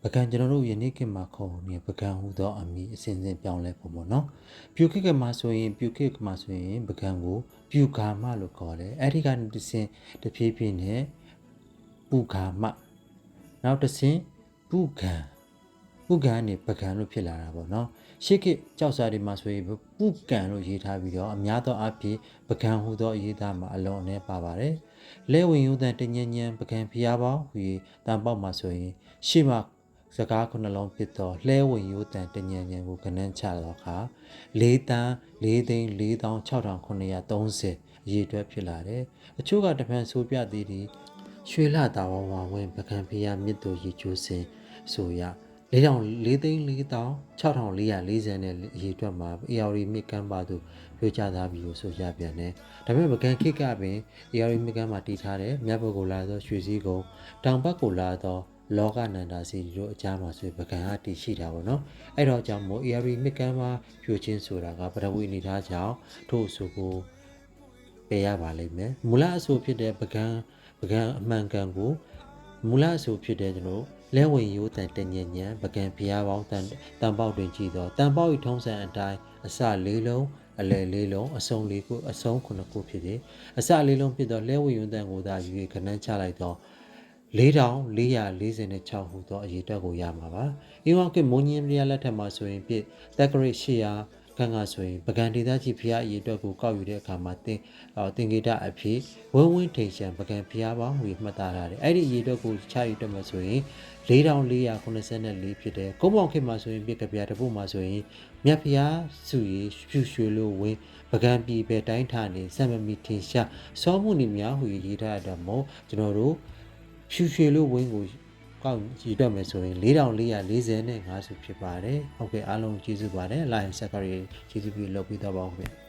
ပကံကျွန်တော်တို့ယနေ့ခေတ်မှာခေါ်နေပကံဟူသောအမည်အစဉ်စဉ်ပြောင်းလဲပုံပေါ့နော်ပြုခေတ်ကမှာဆိုရင်ပကံကိုပြူကာမလို့ခေါ်တယ်အဲ့ဒီကနေတစ်ဆင့်တဖြည်းဖြည်းနဲ့ပုဂါမနောက်တစ်ဆင့်ပုကံနဲ့ပကံလို့ဖြစ်လာတာပေါ့နော်ရှေ့ခေတ်ကြောက်စာတွေမှာဆိုရင်ပုကံလို့ရေးထားပြီးတော့အများသောအားဖြင့်ပကံဟူသောအရေးသားမှာအလုံးနဲ့ပါပါတယ်လဲဝင်ယူတဲ့တညဉ့်ညံပကံဖျားပေါင်းဟူတန်ပေါက်မှာဆိုရင်ရှေ့မှာစကားခုနှလုံးဖြစ်သောလဲဝင်ယူတဲ့တညဉ့်ညံကိုကနန်းချတော့အခါ4တန်း4,446,930အရေးအတွက်ဖြစ်လာတယ်အချို့ကတပံဆိုပြသေးသည်ရွှေလှတာဝဝဝင်ပကံဖျားမြစ်တို့ရေချိုးစင်ဆိုရ4,446,440နဲ့အရေးအတွက်မှာ AR မြစ်ကမ်းပါသို့ပြောကြသားပြီးလို့ဆိုရပြန်တယ်။ဒါပေမဲ့ပကံခိကပင် AR မြစ်ကမ်းမှာတည်ထားတဲ့မြတ်ဘုတ်ကိုလာသောရွှေစည်းကုန်းတောင်ဘက်ကိုလာသောလောကနန္ဒာစီတို့အကြားမှာဆိုပကံဟာတည်ရှိတာပေါ့နော်။အဲ့တော့ကြောင့်မို့ AR မြစ်ကမ်းမှာပြိုခြင်းဆိုတာကပထဝီအနေထားကြောင့်ထို့အဆိုကိုပယ်ရပါလိမ့်မယ်။မူလအဆိုဖြစ်တဲ့ပကံအမှန်ကန်ကိုမူလအဆိုဖြစ်တဲ့ကျွန်တော်လဲဝင်ရိုးတန်တညဉ့်ညံပကံဖျားပေါင်းတန်ပေါက်တွင်ကြည့်တော့တန်ပေါက်၏ထုံးစံအတိုင်းအစ၄လုံးအလယ်၄လုံးအစုံ၄ခုအစုံ9ခုဖြစ်တယ်အစ၄လုံးဖြစ်တော့လဲဝင်ရိုးတန်ကိုသာယူ၍ခဏန်းချလိုက်တော့4,446ဟူသောအရေးအတွက်ကိုရမှာပါ။အင်းဝကမွန်ညင်းပြလက်ထက်မှာဆိုရင်ပြတက်ကရစ်800ခန်းကဆိုရင်ပကံဒေသကြီးဖျားအရေးအတွက်ကိုကောက်ယူတဲ့အခါမှာတင်ဂေတအဖြစ်ဝင်းထိန်ချံပကံဖျားပေါင်းဟူမှတ်သားထားတယ်။အဲ့ဒီအရေးအတွက်ကိုချယူတက်မှာဆိုရင်4,494ဖြစ်တယ်။ကုန်းပေါင်ခေတ်မှာဆိုရင်ပြကပြတပုတ်မှာဆိုရင်မြတ်ဖျားစုရီဖြူရွှေလို့ဝင်းပကံပြည်ပဲတိုင်းထားနေစံမမီထင်ရှားစောမှုနေများဟူရေးထားတဲ့မို့ကျွန်တော်တို့ဖြူရွှေလို့ဝင်းကိုကောက်ရည်တွက်မယ်ဆိုရင်4,445စုဖြစ်ပါတယ်။ဟုတ်ကဲ့အားလုံးကျေးဇူးပါတယ်။ Live Secretary ကျေးဇူးပြုလုပ်ပြီးတော့ပါဦးခင်ဗျ။